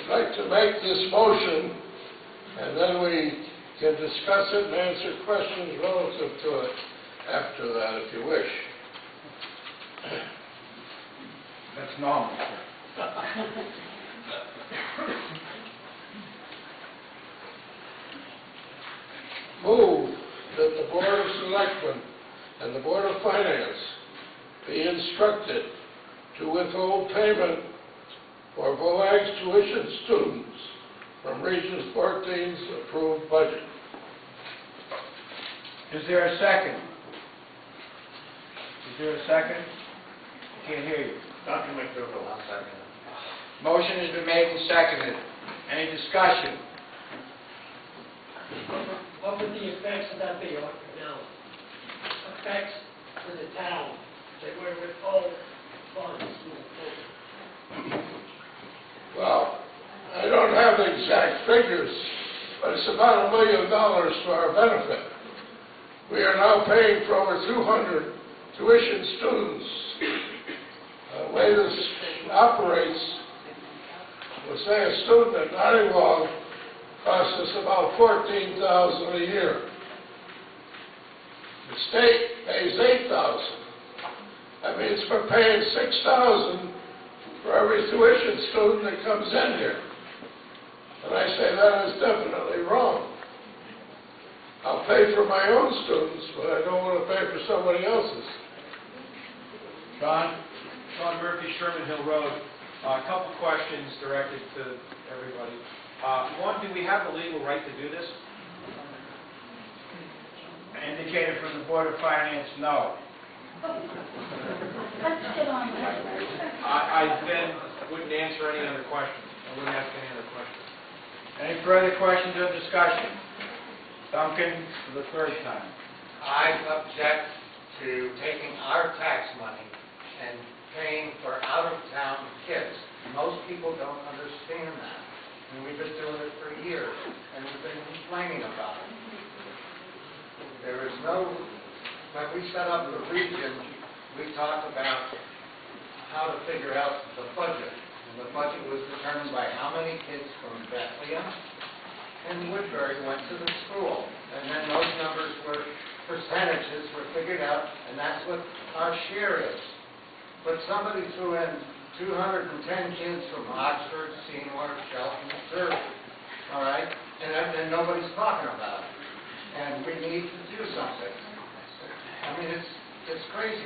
like to make this motion, and then we can discuss it and answer questions relative to it after that, if you wish. That's normal, sir. Move that the Board of Selectmen and the Board of Finance be instructed to withhold payment for VOAG's tuition students from Region 14's approved budget. Is there a second? Is there a second? I can't hear you. Dr. McDougall, I'll second it. Motion has been made and seconded. Any discussion? What would the effects of that be? Now, effects for the town that were withhold funds. Well, I don't have the exact figures, but it's about $1 million to our benefit. We are now paying for over 200 tuition students. The way this operates, we'll say a student at Nonnewaug costs us about $14,000 a year. The state pays $8,000. That means we're paying $6,000 for every tuition student that comes in here. And I say that is definitely wrong. I'll pay for my own students, but I don't want to pay for somebody else's. John? John Murphy, Sherman Hill Road. A couple questions directed to everybody. One, do we have the legal right to do this? Indicated from the Board of Finance, no. Let's get on with it. I then wouldn't answer any other questions. I wouldn't ask any other questions. Any further questions or discussion? Duncan, for the third time. I object to taking our tax money and paying for out-of-town kids. Most people don't understand that. And we've been doing it for years, and we've been complaining about it. There is no, when we set up the region, we talked about how to figure out the budget. And the budget was determined by how many kids from Bethlehem and Woodbury went to the school. And then those numbers were, percentages were figured out, and that's what our share is. But somebody threw in 210 kids from Oxford, Seymour, Shelton, Jersey, all right? And nobody's talking about it. And we need to do something. I mean, it's crazy.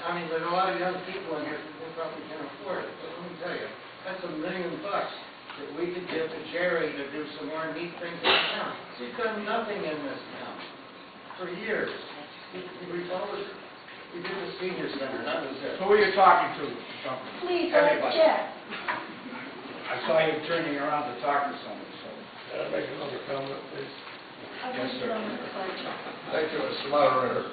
I mean, there's a lot of young people in here who probably can't afford it, but let me tell you, that's $1 million that we could give to Jerry to do some more neat things in the town. He's done nothing in this town for years. We did the senior center, that was it. Who are you talking to, Duncan? Please, Everybody. Jeff. I saw you turning around to talk to someone, so. Can I make another comment, please? Yes, sir. Thank you, Mr. Moderator.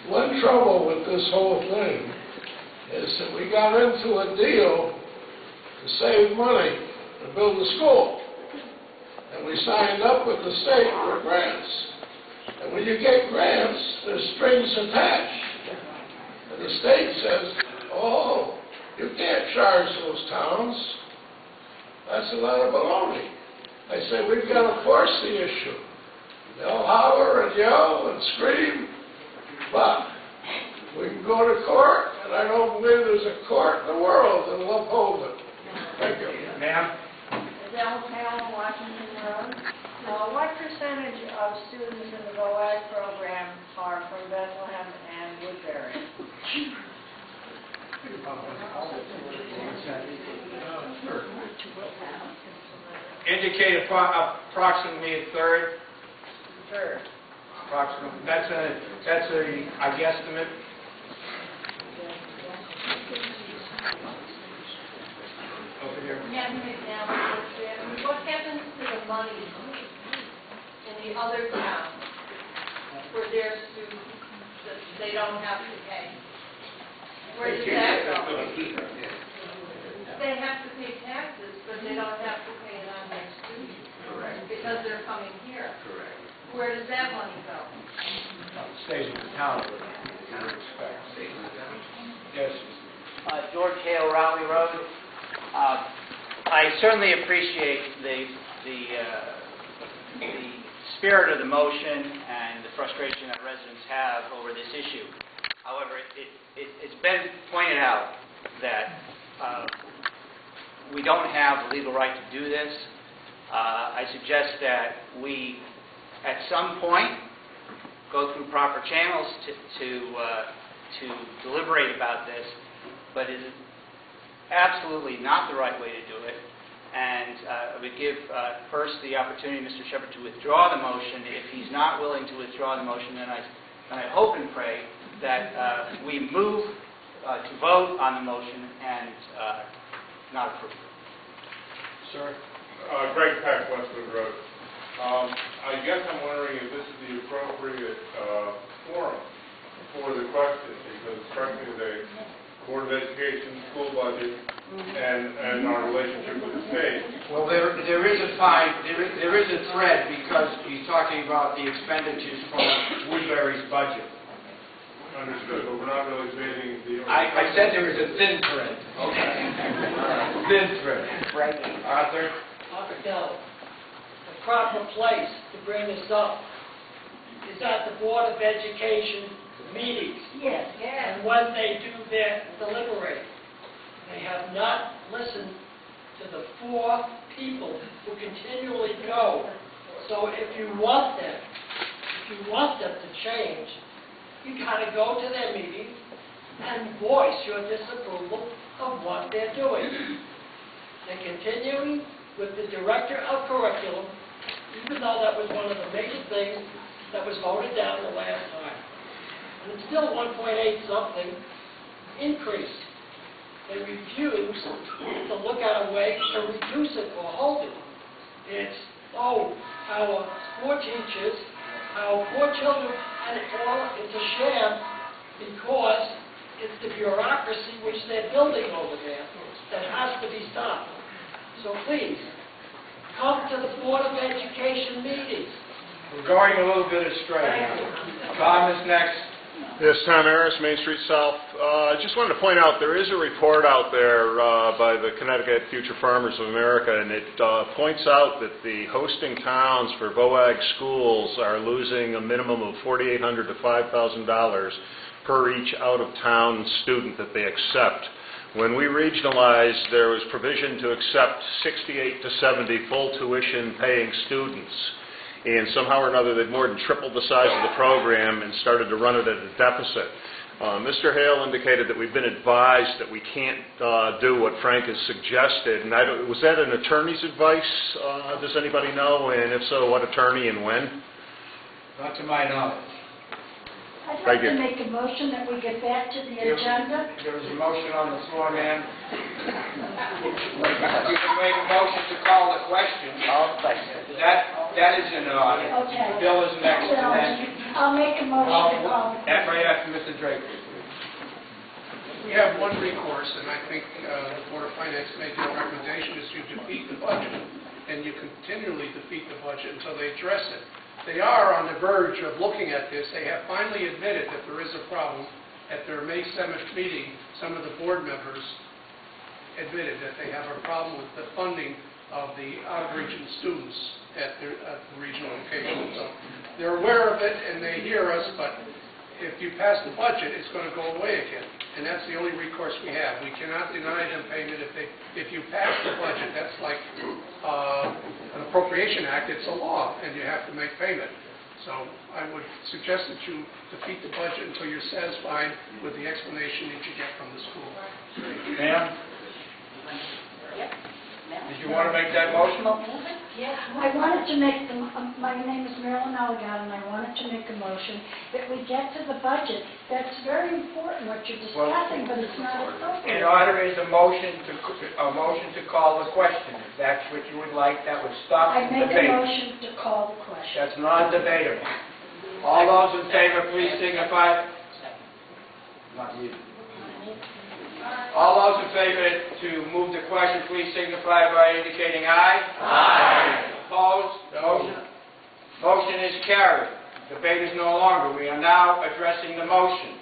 One trouble with this whole thing is that we got into a deal to save money to build a school. And we signed up with the state for grants. And when you get grants, there's strings attached. And the state says, oh, you can't charge those towns. That's a lot of baloney. I say, we've got to force the issue. They'll holler and yell and scream, but we can go to court, and I don't believe there's a court in the world that will uphold it. Thank you. Ma'am? Downtown Washington Road. What percentage of students in the VOAG program are from Bethlehem and Woodbury? Indicate approximately a third. Third. Approximately. That's a I guesstimate. Over here. Yeah, now, what happens to the money in the other towns for their students that they don't have to pay? Where does that go? They have to pay taxes, but they don't have to pay it on their students. Correct. Because they're coming here. Correct. Where does that money go? It stays in the town. You would expect. Yes. George Hale, Raleigh Road. I certainly appreciate the spirit of the motion and the frustration that residents have over this issue. However, it's been pointed out that we don't have the legal right to do this. I suggest that we, at some point, go through proper channels to deliberate about this, but it is absolutely not the right way to do it. And I would give first the opportunity, Mr. Shepard, to withdraw the motion. If he's not willing to withdraw the motion, then I hope and pray that we move to vote on the motion and not approve it. Sir? Greg Peck, Westwood Road. I guess I'm wondering if this is the appropriate forum for the question, because frankly, the Board of Education, school budget, and our relationship with the state. Well, there is a thread, because he's talking about the expenditures from Woodbury's budget. Understood, but we're not really debating the... I said there was a thin thread. Okay. Thin thread. Right. Arthur? Now, the proper place to bring this up is at the Board of Education meetings. Yes. And when they do their deliberating. They have not listened to the 4 people who continually go. So if you want them to change, you got to go to their meetings and voice your disapproval of what they're doing. They're continuing with the director of curriculum, even though that was one of the major things that was voted down the last time. And it's still 1.8 something increase. They refuse to look at a way to reduce it or hold it. It's, our poor teachers, our poor children, and it's a sham because it's the bureaucracy which they're building over there that has to be stopped. So please, come to the Board of Education meetings. We're going a little bit astray now. Tom is next. Yes, Tom Harris, Main Street South. I just wanted to point out there is a report out there by the Connecticut Future Farmers of America, and it points out that the hosting towns for VOAG schools are losing a minimum of $4,800 to $5,000 per each out-of-town student that they accept. When we regionalized, there was provision to accept 68 to 70 full tuition paying students. And somehow or another, they've more than tripled the size of the program and started to run it at a deficit. Mr. Hale indicated that we've been advised that we can't do what Frank has suggested. And was that an attorney's advice? Does anybody know? And if so, what attorney and when? Not to my knowledge. I'd like to make a motion that we get back to the agenda. There was a motion on the floor, ma'am. You can make a motion to call the question. That is in order. Okay. Bill is next. So, I'll make a motion to call the question. Right after Mr. Draper. We have one recourse, and I think the Board of Finance made the recommendation is you defeat the budget, and you continually defeat the budget until they address it. They are on the verge of looking at this. They have finally admitted that there is a problem. At their May 7th meeting, some of the board members admitted that they have a problem with the funding of the out-of-region students at the regional location. So they're aware of it and they hear us, but if you pass the budget, it's going to go away again. And that's the only recourse we have. We cannot deny them payment if you pass the budget. That's like an appropriation act. It's a law, and you have to make payment. So I would suggest that you defeat the budget until you're satisfied with the explanation that you get from the school. Ma'am? Did you want to make that motion? I wanted to make my name is Marilyn Allegado, and I wanted to make a motion that we get to the budget. That's very important what you're discussing, but it's not appropriate. In order is a motion to call the question. If that's what you would like, that would stop I the make debate. a motion to call the question. That's non-debatable. All those in favor, please signify. Not you. All those in favor to move the question, please signify by indicating aye. Aye. Opposed? Motion is carried. Debate is no longer. We are now addressing the motion.